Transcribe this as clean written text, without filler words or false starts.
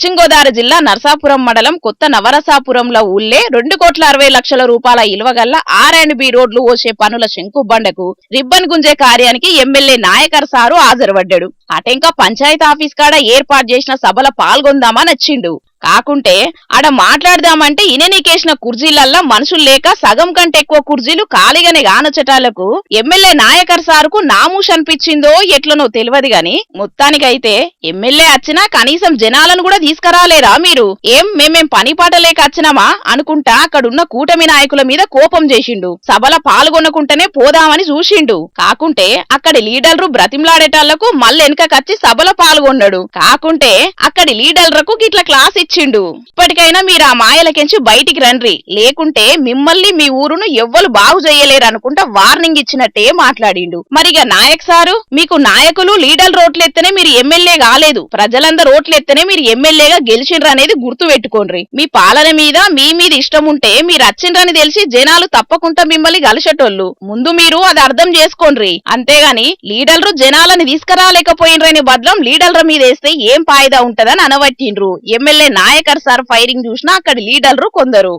పశ్చిమ గోదావరి జిల్లా నరసాపురం మండలం కొత్త నవరసాపురంలో ఊళ్ళే 2,60,00,000 రూపాయల ఇలువగల్ల R&B రోడ్లు ఓసే పనుల శంకుబండకు రిబ్బన్ గుంజే కార్యానికి ఎమ్మెల్యే నాయకర్ సారు హాజరుపడ్డాడు. అటెంక పంచాయతీ ఆఫీస్ కాడ ఏర్పాటు చేసిన సభల పాల్గొందామని వచ్చిండు. కాకుంటే ఆడ మాట్లాడదామంటే ఇననీకేసిన కుర్జీలల్లా మనుషులు లేక సగం కంటే ఎక్కువ కుర్జీలు ఖాళీగానే గానచటాలకు ఎమ్మెల్యే నాయకర్ సారుకు నామూష్ అనిపించిందో ఎట్లనో తెలియదు గాని మొత్తానికైతే ఎమ్మెల్యే వచ్చినా కనీసం జనాలను కూడా తీసుకురాలేరా మీరు? మేమేం పని పాట లేక వచ్చినామా అనుకుంటా అక్కడున్న కూటమి నాయకుల మీద కోపం చేసిండు. సభల పాల్గొనకుంటేనే పోదామని చూసిండు. కాకుంటే అక్కడి లీడర్లు బ్రతిమలాడేటాళ్లకు మళ్ళెనకచ్చి సభలో పాల్గొన్నాడు. కాకుంటే అక్కడి లీడర్లకు గిట్ల క్లాస్ ఇచ్చిండు. ఇప్పటికైనా మీరు ఆ మాయలకెంచి బయటికి రండి, లేకుంటే మిమ్మల్ని మీ ఊరును ఎవ్వరు బాగు చేయలేరు అనుకుంటా వార్నింగ్ ఇచ్చినట్టే మాట్లాడిండు. మరిగా నాయక్ సారు, మీకు నాయకులు లీడర్ రోట్లెత్తనే మీరు ఎమ్మెల్యే కాలేదు, ప్రజలందరూ రోట్లెత్తనే మీరు ఎమ్మెల్యేగా గెలిచిండ్రు అనేది గుర్తు పెట్టుకోండి. మీ పాలన మీద మీ ఇష్టం ఉంటే మీరు వచ్చిండ్రని తెలిసి జనాలు తప్పకుండా మిమ్మల్ని కలిసేటోళ్ళు. ముందు మీరు అది అర్థం చేసుకోండి. అంతేగాని లీడర్లు జనాలని తీసుకురాలేకపోయినరని బద్లం లీడర్ల మీద వేస్తే ఏం ఫాయిదా ఉంటదని అనవట్టిండ్రు. ఎమ్మెల్యే నాయకర్ సార్ ఫైరింగ్ చూసినా అక్కడి లీడర్లు కొందరు.